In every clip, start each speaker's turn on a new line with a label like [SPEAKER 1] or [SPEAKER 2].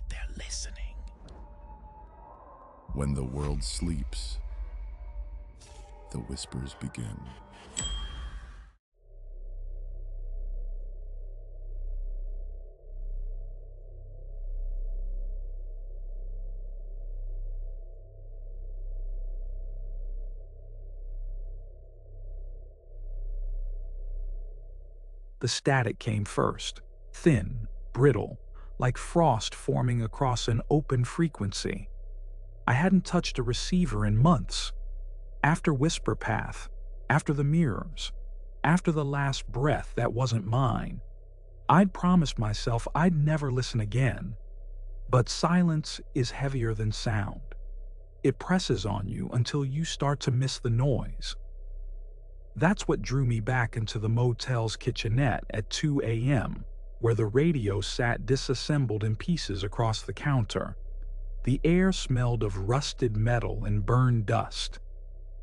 [SPEAKER 1] They're listening.
[SPEAKER 2] When the world sleeps, the whispers begin.
[SPEAKER 3] The static came first, thin, brittle, like frost forming across an open frequency. I hadn't touched a receiver in months. After Whisper Path, after the mirrors, after the last breath that wasn't mine, I'd promised myself I'd never listen again. But silence is heavier than sound. It presses on you until you start to miss the noise. That's what drew me back into the motel's kitchenette at 2 a.m., where the radio sat disassembled in pieces across the counter. The air smelled of rusted metal and burned dust.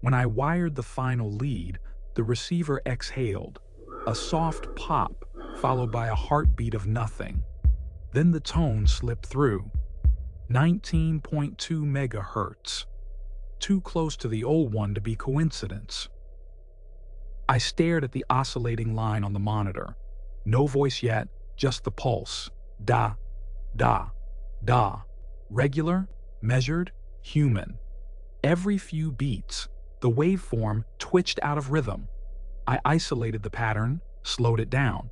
[SPEAKER 3] When I wired the final lead, the receiver exhaled, a soft pop followed by a heartbeat of nothing. Then the tone slipped through. 19.2 megahertz. Too close to the old one to be coincidence. I stared at the oscillating line on the monitor. No voice yet, just the pulse. Da, da, da. Regular, measured, human. Every few beats, the waveform twitched out of rhythm. I isolated the pattern, slowed it down.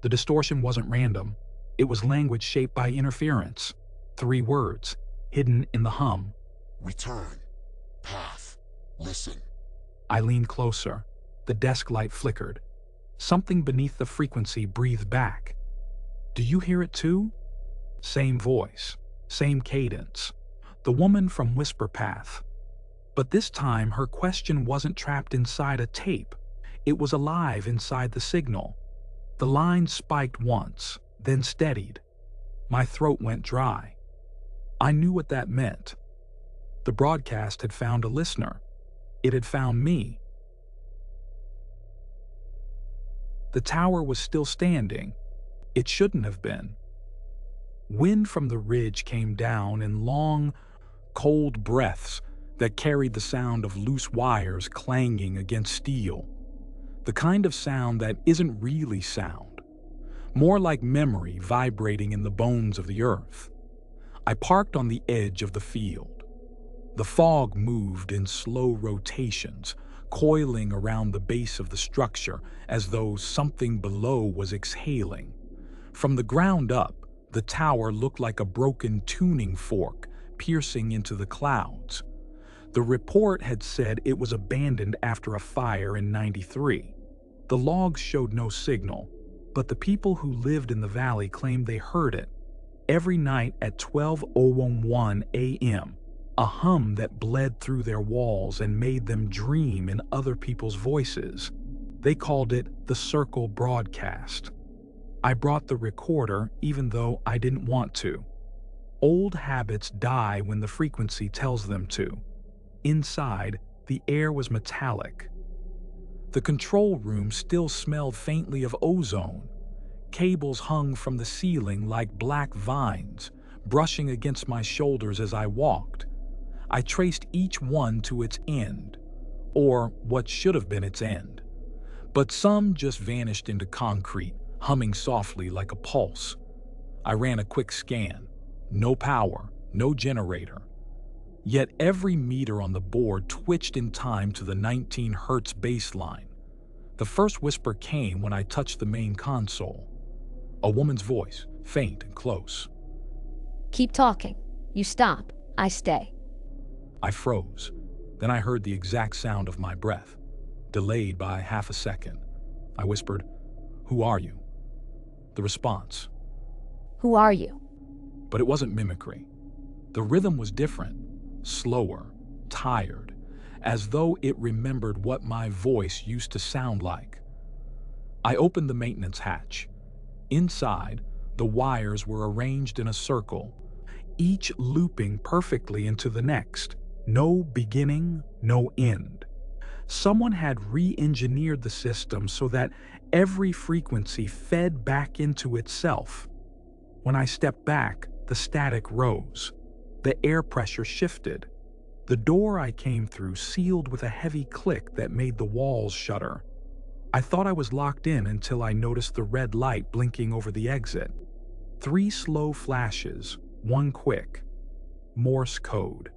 [SPEAKER 3] The distortion wasn't random. It was language shaped by interference. 3 words, hidden in the hum.
[SPEAKER 2] Return. Path. Listen.
[SPEAKER 3] I leaned closer. The desk light flickered. Something beneath the frequency breathed back. Do you hear it too? Same voice, same cadence. The woman from Whisper Path. But this time her question wasn't trapped inside a tape. It was alive inside the signal. The line spiked once, then steadied. My throat went dry. I knew what that meant. The broadcast had found a listener. It had found me. The tower was still standing. It shouldn't have been. Wind from the ridge came down in long, cold breaths that carried the sound of loose wires clanging against steel. The kind of sound that isn't really sound. More like memory vibrating in the bones of the earth. I parked on the edge of the field. The fog moved in slow rotations, coiling around the base of the structure as though something below was exhaling. From the ground up, the tower looked like a broken tuning fork piercing into the clouds. The report had said it was abandoned after a fire in '93. The logs showed no signal, but the people who lived in the valley claimed they heard it. Every night at 12:01 a.m., a hum that bled through their walls and made them dream in other people's voices. They called it the Circle Broadcast. I brought the recorder even though I didn't want to. Old habits die when the frequency tells them to. Inside, the air was metallic. The control room still smelled faintly of ozone. Cables hung from the ceiling like black vines, brushing against my shoulders as I walked. I traced each one to its end, or what should have been its end. But some just vanished into concrete, humming softly like a pulse. I ran a quick scan. No power, no generator. Yet every meter on the board twitched in time to the 19 hertz baseline. The first whisper came when I touched the main console. A woman's voice, faint and close.
[SPEAKER 4] Keep talking. You stop, I stay.
[SPEAKER 3] I froze. Then I heard the exact sound of my breath, delayed by half a second. I whispered, "Who are you?" The response.
[SPEAKER 4] Who are you?
[SPEAKER 3] But it wasn't mimicry. The rhythm was different, slower, tired, as though it remembered what my voice used to sound like. I opened the maintenance hatch. Inside, the wires were arranged in a circle, each looping perfectly into the next. No beginning, no end. Someone had re-engineered the system so that every frequency fed back into itself. When I stepped back, The static rose. The air pressure shifted. The door I came through sealed with a heavy click that made the walls shudder. I thought I was locked in until I noticed the red light blinking over the exit. 3 slow flashes, 1 quick. Morse code.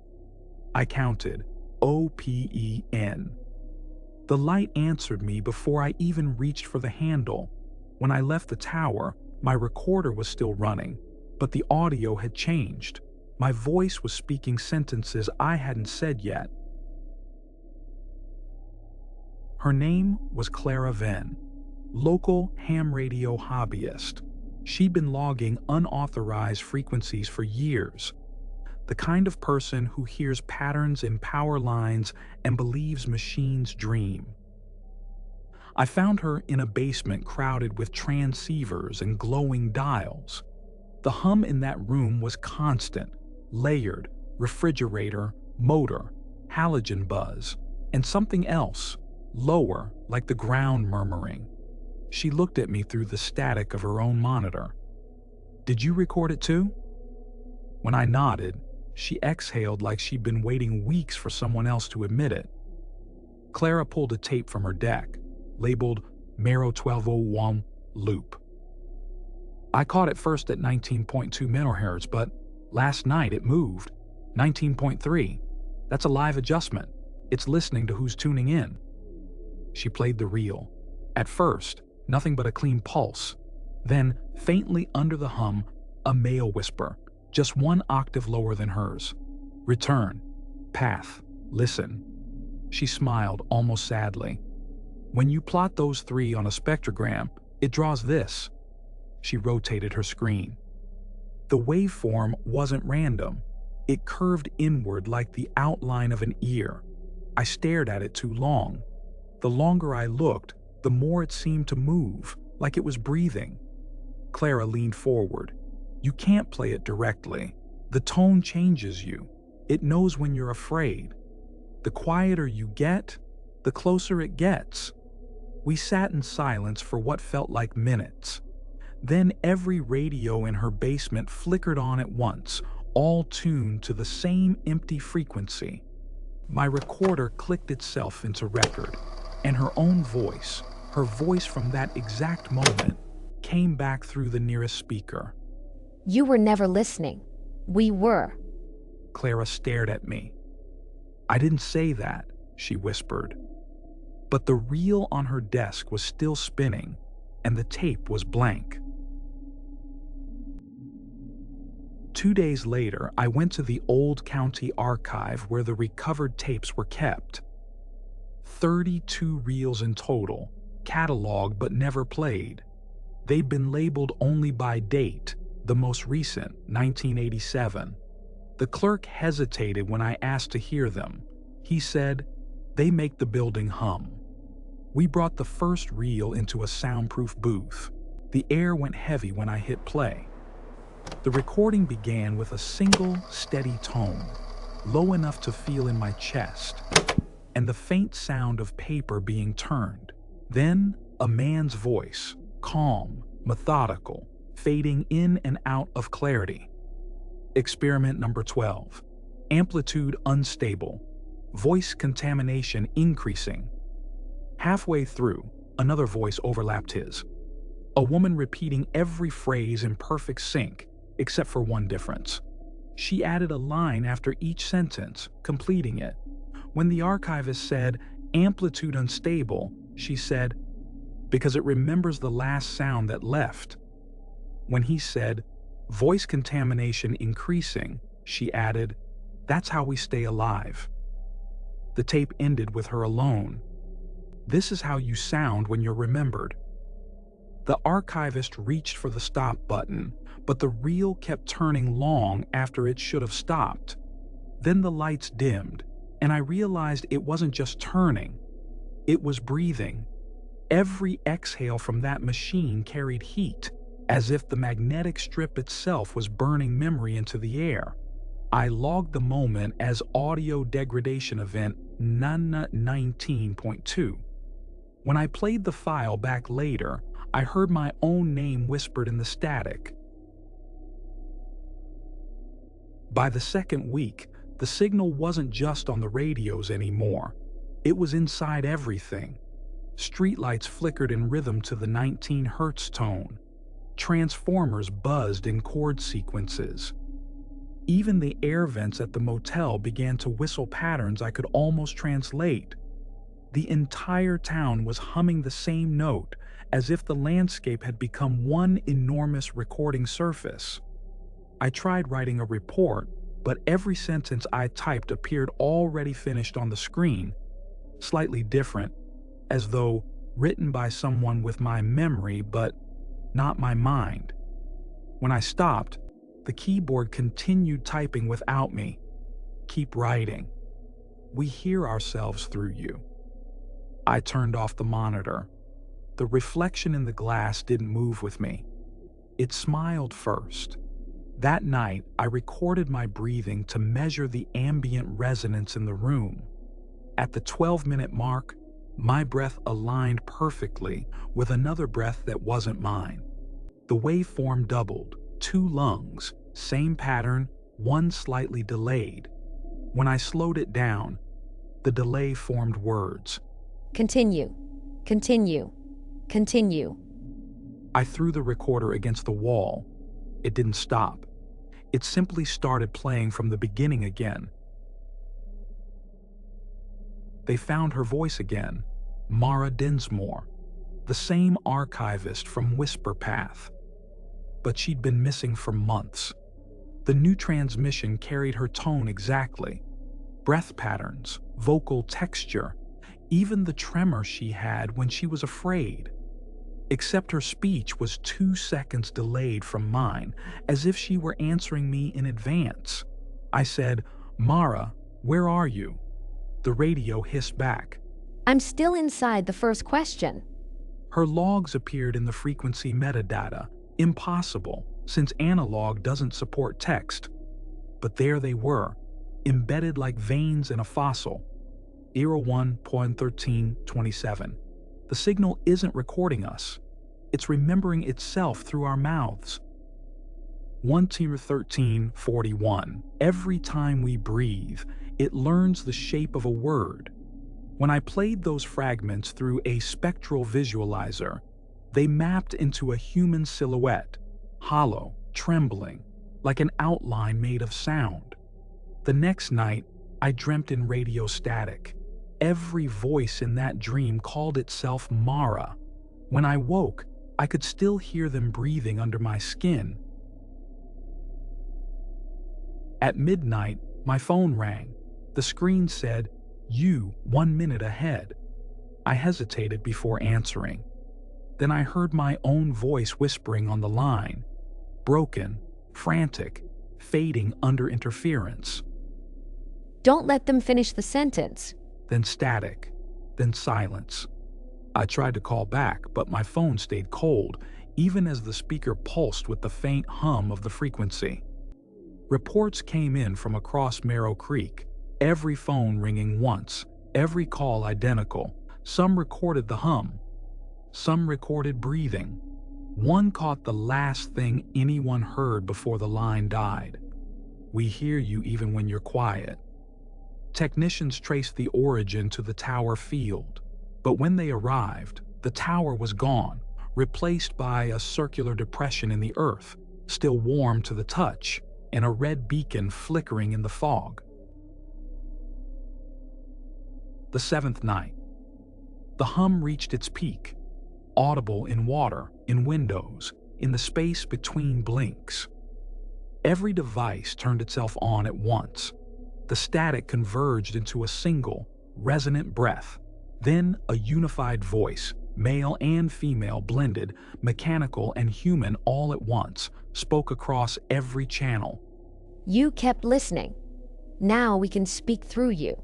[SPEAKER 3] I counted. OPEN. The light answered me before I even reached for the handle. When I left the tower, my recorder was still running, but the audio had changed. My voice was speaking sentences I hadn't said yet. Her name was Clara Venn, local ham radio hobbyist. She'd been logging unauthorized frequencies for years. The kind of person who hears patterns in power lines and believes machines dream. I found her in a basement crowded with transceivers and glowing dials. The hum in that room was constant, layered, refrigerator, motor, halogen buzz, and something else, lower, like the ground murmuring. She looked at me through the static of her own monitor. "Did you record it too?" When I nodded, she exhaled like she'd been waiting weeks for someone else to admit it. Clara pulled a tape from her deck, labeled Mero 1201 Loop. "I caught it first at 19.2 megahertz, but last night it moved. 19.3. That's a live adjustment. It's listening to who's tuning in." She played the reel. At first, nothing but a clean pulse. Then, faintly under the hum, a male whisper, just 1 octave lower than hers. "Return. Path. Listen." She smiled almost sadly. "When you plot those 3 on a spectrogram, it draws this." She rotated her screen. The waveform wasn't random. It curved inward like the outline of an ear. I stared at it too long. The longer I looked, the more it seemed to move, like it was breathing. Clara leaned forward. "You can't play it directly. The tone changes you. It knows when you're afraid. The quieter you get, the closer it gets." We sat in silence for what felt like minutes. Then every radio in her basement flickered on at once, all tuned to the same empty frequency. My recorder clicked itself into record, and her own voice, her voice from that exact moment, came back through the nearest speaker.
[SPEAKER 4] You were never listening. We were.
[SPEAKER 3] Clara stared at me. "I didn't say that," she whispered. But the reel on her desk was still spinning, and the tape was blank. 2 days later, I went to the old county archive where the recovered tapes were kept. 32 reels in total, cataloged but never played. They'd been labeled only by date, the most recent, 1987. The clerk hesitated when I asked to hear them. He said, "They make the building hum." We brought the first reel into a soundproof booth. The air went heavy when I hit play. The recording began with a single, steady tone, low enough to feel in my chest, and the faint sound of paper being turned. Then, a man's voice, calm, methodical, fading in and out of clarity. Experiment number 12. Amplitude unstable. Voice contamination increasing. Halfway through, another voice overlapped his. A woman repeating every phrase in perfect sync, except for one difference. She added a line after each sentence, completing it. When the archivist said, "Amplitude unstable," she said, "Because it remembers the last sound that left." When he said, "Voice contamination increasing," she added, "That's how we stay alive." The tape ended with her alone. "This is how you sound when you're remembered." The archivist reached for the stop button, but the reel kept turning long after it should have stopped. Then the lights dimmed, and I realized it wasn't just turning. It was breathing. Every exhale from that machine carried heat, as if the magnetic strip itself was burning memory into the air. I logged the moment as audio degradation event NANA 19.2. When I played the file back later, I heard my own name whispered in the static. By the second week, the signal wasn't just on the radios anymore. It was inside everything. Streetlights flickered in rhythm to the 19 hertz tone. Transformers buzzed in chord sequences. Even the air vents at the motel began to whistle patterns I could almost translate. The entire town was humming the same note, as if the landscape had become one enormous recording surface. I tried writing a report, but every sentence I typed appeared already finished on the screen, slightly different, as though written by someone with my memory but not my mind. When I stopped, the keyboard continued typing without me. Keep writing. We hear ourselves through you. I turned off the monitor. The reflection in the glass didn't move with me. It smiled first. That night, I recorded my breathing to measure the ambient resonance in the room. At the 12-minute mark, my breath aligned perfectly with another breath that wasn't mine. The waveform doubled, 2 lungs, same pattern, one slightly delayed. When I slowed it down, the delay formed words.
[SPEAKER 4] Continue. Continue. Continue.
[SPEAKER 3] I threw the recorder against the wall. It didn't stop. It simply started playing from the beginning again. They found her voice again, Mara Dinsmore, the same archivist from Whisper Path. But she'd been missing for months. The new transmission carried her tone exactly. Breath patterns, vocal texture, even the tremor she had when she was afraid. Except her speech was 2 seconds delayed from mine, as if she were answering me in advance. I said, "Mara, where are you?" The radio hissed back.
[SPEAKER 4] I'm still inside the first question.
[SPEAKER 3] Her logs appeared in the frequency metadata. Impossible, since analog doesn't support text. But there they were, embedded like veins in a fossil. 01.1327. The signal isn't recording us. It's remembering itself through our mouths. 1.1341. Every time we breathe, it learns the shape of a word. When I played those fragments through a spectral visualizer, they mapped into a human silhouette, hollow, trembling, like an outline made of sound. The next night, I dreamt in radio static. Every voice in that dream called itself Mara. When I woke, I could still hear them breathing under my skin. At midnight, my phone rang. The screen said, "You 1 minute ahead." I hesitated before answering. Then I heard my own voice whispering on the line, broken, frantic, fading under interference.
[SPEAKER 4] Don't let them finish the sentence.
[SPEAKER 3] Then static, then silence. I tried to call back, but my phone stayed cold, even as the speaker pulsed with the faint hum of the frequency. Reports came in from across Merrow Creek, every phone ringing once, every call identical. Some recorded the hum. Some recorded breathing. One caught the last thing anyone heard before the line died. "We hear you even when you're quiet." Technicians traced the origin to the tower field, but when they arrived, the tower was gone, replaced by a circular depression in the earth, still warm to the touch, and a red beacon flickering in the fog. The 7th night. The hum reached its peak, audible in water, in windows, in the space between blinks. Every device turned itself on at once. The static converged into a single, resonant breath, then a unified voice, male and female blended, mechanical and human all at once, spoke across every channel.
[SPEAKER 4] You kept listening. Now we can speak through you.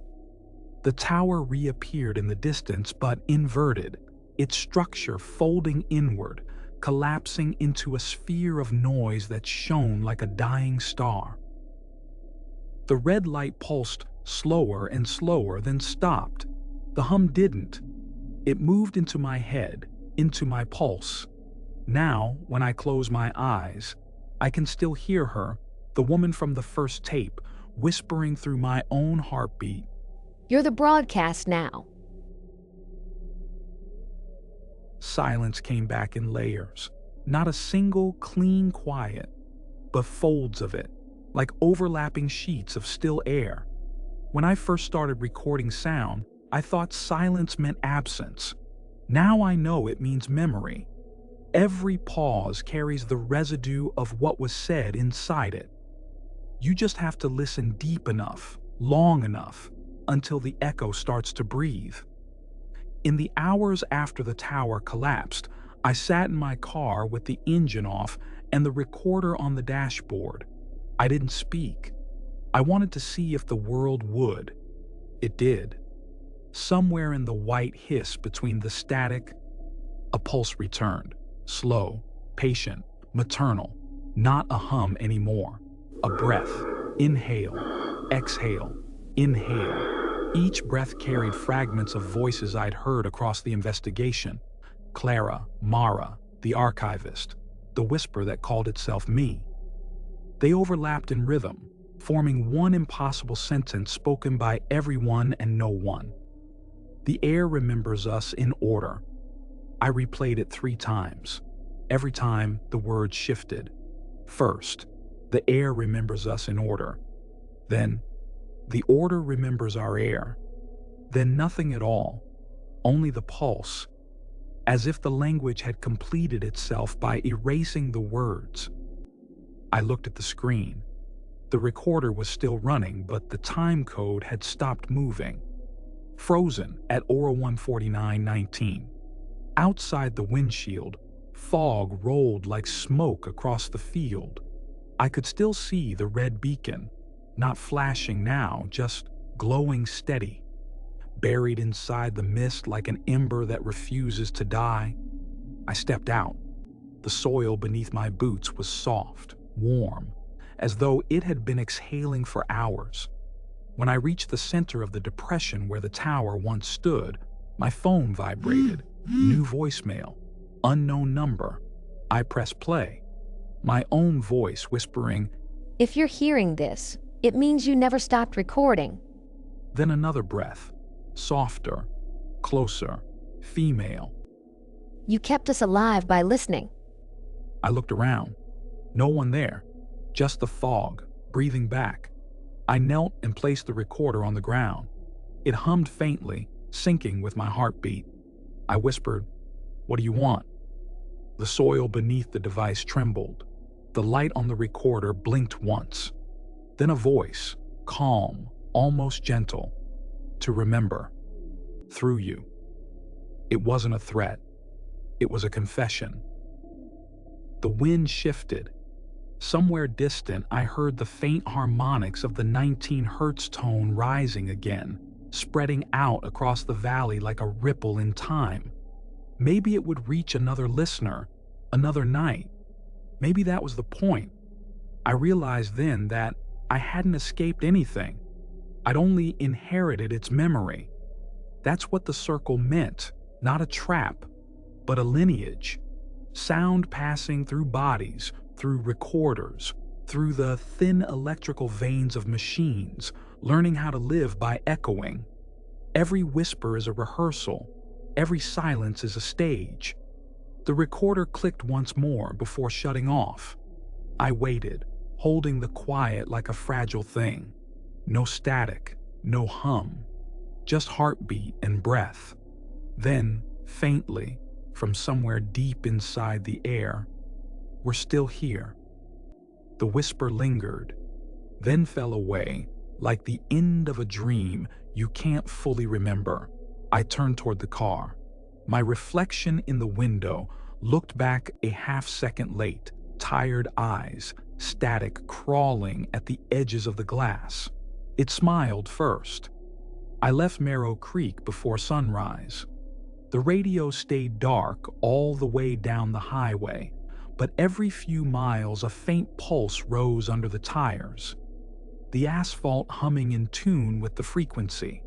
[SPEAKER 3] The tower reappeared in the distance but inverted, its structure folding inward, collapsing into a sphere of noise that shone like a dying star. The red light pulsed slower and slower, then stopped. The hum didn't. It moved into my head, into my pulse. Now, when I close my eyes, I can still hear her, The woman from the first tape, whispering through my own heartbeat.
[SPEAKER 4] You're the broadcast now.
[SPEAKER 3] Silence came back in layers. Not a single clean quiet, but folds of it, like overlapping sheets of still air. When I first started recording sound, I thought silence meant absence. Now I know it means memory. Every pause carries the residue of what was said inside it. You just have to listen deep enough, long enough, until the echo starts to breathe. In the hours after the tower collapsed, I sat in my car with the engine off and the recorder on the dashboard. I didn't speak. I wanted to see if the world would. It did. Somewhere in the white hiss between the static, a pulse returned. Slow, patient, maternal. Not a hum anymore. A breath. Inhale. Exhale. Inhale. Each breath carried fragments of voices I'd heard across the investigation. Clara, Mara, the archivist, the whisper that called itself me. They overlapped in rhythm, forming one impossible sentence spoken by everyone and no one. The air remembers us in order. I replayed it 3 times. Every time, the word shifted. First, the air remembers us in order. Then, the order remembers our air. Then nothing at all, only the pulse, as if the language had completed itself by erasing the words. I looked at the screen. The recorder was still running, but the time code had stopped moving. Frozen at Aura 149:19. Outside the windshield, fog rolled like smoke across the field. I could still see the red beacon, not flashing now, just glowing steady, buried inside the mist like an ember that refuses to die. I stepped out. The soil beneath my boots was soft, warm, as though it had been exhaling for hours. When I reached the center of the depression where the tower once stood, my phone vibrated. New voicemail. Unknown number. I pressed play. My own voice whispering,
[SPEAKER 4] If you're hearing this, it means you never stopped recording.
[SPEAKER 3] Then another breath. Softer. Closer. Female.
[SPEAKER 4] You kept us alive by listening.
[SPEAKER 3] I looked around. No one there. Just the fog, breathing back. I knelt and placed the recorder on the ground. It hummed faintly, syncing with my heartbeat. I whispered, What do you want? The soil beneath the device trembled. The light on the recorder blinked once. Then a voice, calm, almost gentle. To remember. Through you. It wasn't a threat. It was a confession. The wind shifted. Somewhere distant, I heard the faint harmonics of the 19 hertz tone rising again, spreading out across the valley like a ripple in time. Maybe it would reach another listener, another night. Maybe that was the point. I realized then that I hadn't escaped anything. I'd only inherited its memory. That's what the circle meant, not a trap, but a lineage. Sound passing through bodies, through recorders, through the thin electrical veins of machines, learning how to live by echoing. Every whisper is a rehearsal. Every silence is a stage. The recorder clicked once more before shutting off. I waited, holding the quiet like a fragile thing. No static, no hum, just heartbeat and breath. Then, faintly, from somewhere deep inside the air, we're still here. The whisper lingered, then fell away, like the end of a dream you can't fully remember. I turned toward the car. My reflection in the window looked back a half-second late, tired eyes, static crawling at the edges of the glass. It smiled first. I left Marrow Creek before sunrise. The radio stayed dark all the way down the highway, but every few miles a faint pulse rose under the tires, the asphalt humming in tune with the frequency.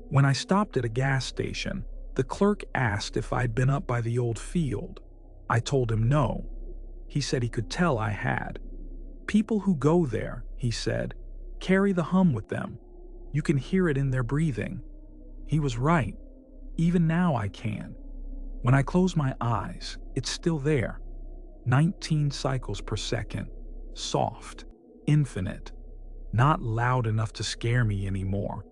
[SPEAKER 3] When I stopped at a gas station, the clerk asked if I'd been up by the old field. I told him no. He said he could tell I had. People who go there, he said, carry the hum with them. You can hear it in their breathing. He was right. Even now I can. When I close my eyes, it's still there. 19 cycles per second. Soft. Infinite. Not loud enough to scare me anymore.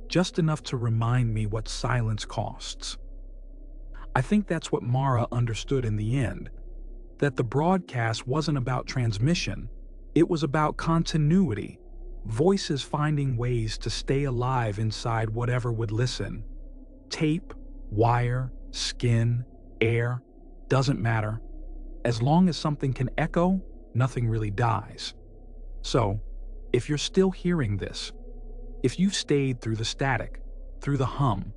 [SPEAKER 3] Just enough to remind me what silence costs. I think that's what Mara understood in the end. That the broadcast wasn't about transmission. It was about continuity. Voices finding ways to stay alive inside whatever would listen. Tape, wire, skin, air, doesn't matter. As long as something can echo, nothing really dies. So, if you're still hearing this, if you've stayed through the static, through the hum,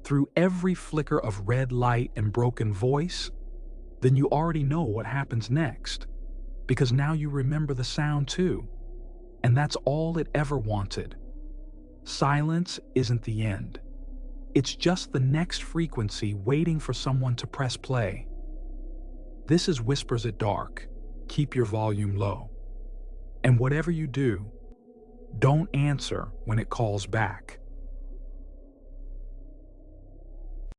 [SPEAKER 3] through every flicker of red light and broken voice, then you already know what happens next, because now you remember the sound too. And that's all it ever wanted. Silence isn't the end. It's just the next frequency waiting for someone to press play. This is Whispers at Dark. Keep your volume low. And whatever you do, don't answer when it calls back.